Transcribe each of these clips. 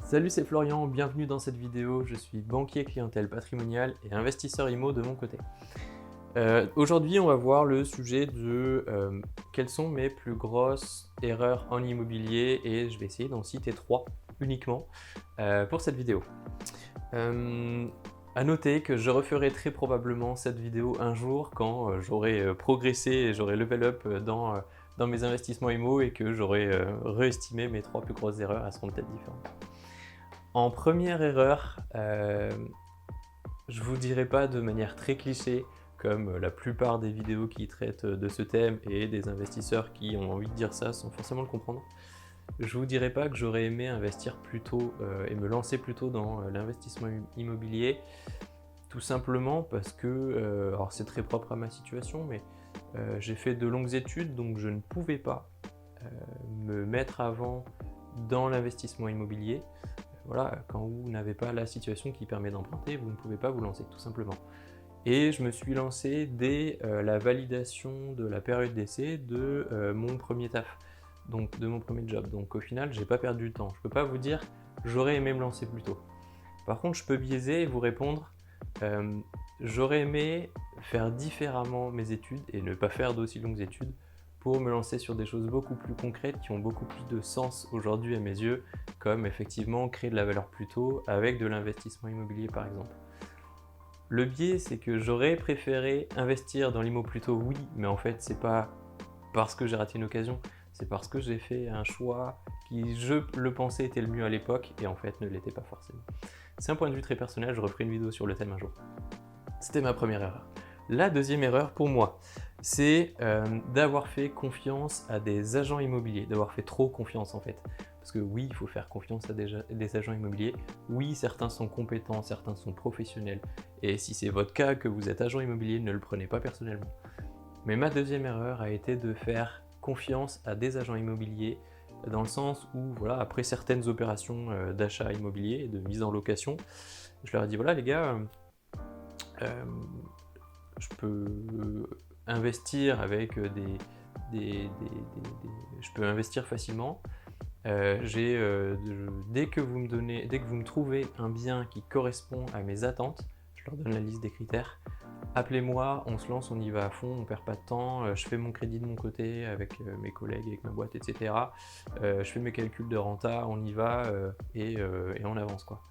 Salut, c'est Florian, bienvenue dans cette vidéo. Je suis banquier clientèle patrimonial et investisseur IMO de mon côté. Aujourd'hui, on va voir le sujet de quelles sont mes plus grosses erreurs en immobilier et je vais essayer d'en citer 3 uniquement pour cette vidéo. À noter que je referai très probablement cette vidéo un jour quand j'aurai progressé et j'aurai level up dans mes investissements IMO et que j'aurai réestimé mes 3 plus grosses erreurs. Elles seront peut-être différentes. En première erreur, je vous dirai pas de manière très cliché comme la plupart des vidéos qui traitent de ce thème et des investisseurs qui ont envie de dire ça sans forcément le comprendre. Je vous dirai pas que j'aurais aimé investir plus tôt et me lancer plus tôt dans l'investissement immobilier, tout simplement parce que, alors c'est très propre à ma situation, mais j'ai fait de longues études, donc je ne pouvais pas me mettre avant dans l'investissement immobilier. Voilà, quand vous n'avez pas la situation qui permet d'emprunter, vous ne pouvez pas vous lancer, tout simplement. Et je me suis lancé dès la validation de la période d'essai de mon premier taf, donc de mon premier job. Donc au final, j'ai pas perdu de temps. Je peux pas vous dire j'aurais aimé me lancer plus tôt. Par contre, je peux biaiser et vous répondre j'aurais aimé faire différemment mes études et ne pas faire d'aussi longues études pour me lancer sur des choses beaucoup plus concrètes qui ont beaucoup plus de sens aujourd'hui à mes yeux, comme effectivement créer de la valeur plus tôt avec de l'investissement immobilier par exemple. Le biais, c'est que j'aurais préféré investir dans l'IMO plus tôt, oui, mais en fait c'est pas parce que j'ai raté une occasion, c'est parce que j'ai fait un choix qui, je le pensais, était le mieux à l'époque et en fait ne l'était pas forcément. C'est un point de vue très personnel, je referai une vidéo sur le thème un jour. C'était ma première erreur. La deuxième erreur pour moi, c'est d'avoir fait confiance à des agents immobiliers, d'avoir fait trop confiance en fait. Parce que oui, il faut faire confiance à des agents immobiliers. Oui, certains sont compétents, certains sont professionnels. Et si c'est votre cas, que vous êtes agent immobilier, ne le prenez pas personnellement. Mais ma deuxième erreur a été de faire confiance à des agents immobiliers dans le sens où, voilà, après certaines opérations d'achat immobilier et de mise en location, je leur ai dit, voilà les gars, je peux investir avec je peux investir facilement. Dès que vous me trouvez un bien qui correspond à mes attentes, je leur donne la liste des critères. Appelez-moi, on se lance, on y va à fond, on perd pas de temps. Je fais mon crédit de mon côté avec mes collègues, avec ma boîte, etc. Je fais mes calculs de renta, on y va et on avance quoi.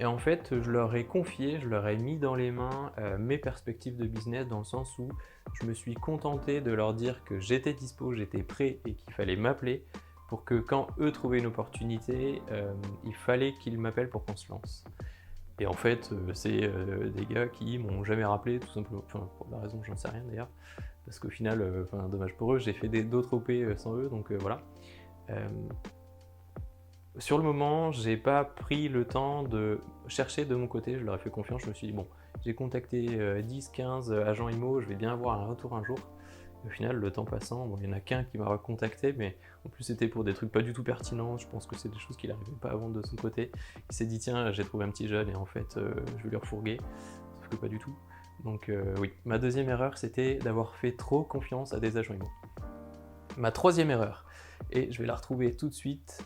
Et en fait, je leur ai confié, je leur ai mis dans les mains mes perspectives de business dans le sens où je me suis contenté de leur dire que j'étais dispo, j'étais prêt et qu'il fallait m'appeler pour que quand eux trouvaient une opportunité, il fallait qu'ils m'appellent pour qu'on se lance. Et en fait, c'est des gars qui m'ont jamais rappelé, tout simplement, enfin pour la raison j'en sais rien d'ailleurs, parce qu'au final, dommage pour eux, j'ai fait d'autres OP sans eux, donc voilà. Sur le moment, j'ai pas pris le temps de chercher de mon côté, je leur ai fait confiance, je me suis dit bon, j'ai contacté 10-15 agents IMO, je vais bien avoir un retour un jour. Et au final, le temps passant, bon, il n'y en a qu'un qui m'a recontacté, mais en plus c'était pour des trucs pas du tout pertinents, je pense que c'est des choses qu'il n'arrivait pas à vendre de son côté. Il s'est dit tiens, j'ai trouvé un petit jeune et en fait je vais lui refourguer, sauf que pas du tout. Donc oui, ma deuxième erreur c'était d'avoir fait trop confiance à des agents IMO. Ma troisième erreur, et je vais la retrouver tout de suite.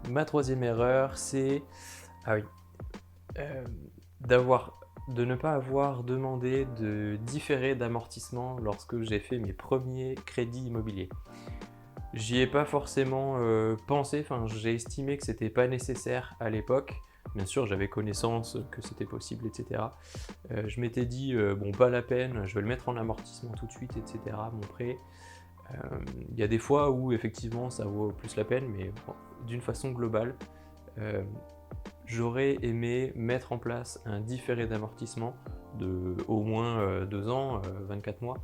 Ma troisième erreur, c'est de ne pas avoir demandé de différé d'amortissement lorsque j'ai fait mes premiers crédits immobiliers. J'y ai pas forcément pensé, j'ai estimé que c'était pas nécessaire à l'époque. Bien sûr, j'avais connaissance que c'était possible, etc. Je m'étais dit, bon, pas la peine, je vais le mettre en amortissement tout de suite, etc. Mon prêt. Il y a des fois où effectivement ça vaut plus la peine, mais bon, d'une façon globale, j'aurais aimé mettre en place un différé d'amortissement de au moins 2 ans, 24 mois,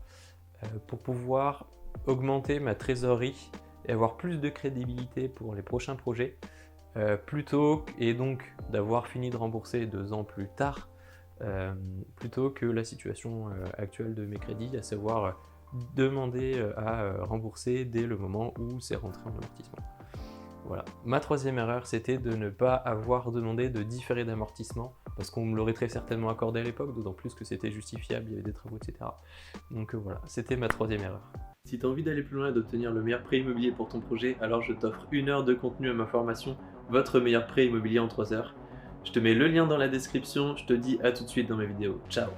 pour pouvoir augmenter ma trésorerie et avoir plus de crédibilité pour les prochains projets, et donc d'avoir fini de rembourser 2 ans plus tard, plutôt que la situation actuelle de mes crédits, à savoir demander à rembourser dès le moment où c'est rentré en amortissement. Voilà. Ma troisième erreur, c'était de ne pas avoir demandé de différé d'amortissement parce qu'on me l'aurait très certainement accordé à l'époque, d'autant plus que c'était justifiable, il y avait des travaux, etc. Donc voilà, c'était ma troisième erreur. Si tu as envie d'aller plus loin et d'obtenir le meilleur prêt immobilier pour ton projet, alors je t'offre 1 heure de contenu à ma formation, votre meilleur prêt immobilier en 3 heures. Je te mets le lien dans la description, je te dis à tout de suite dans mes vidéos. Ciao!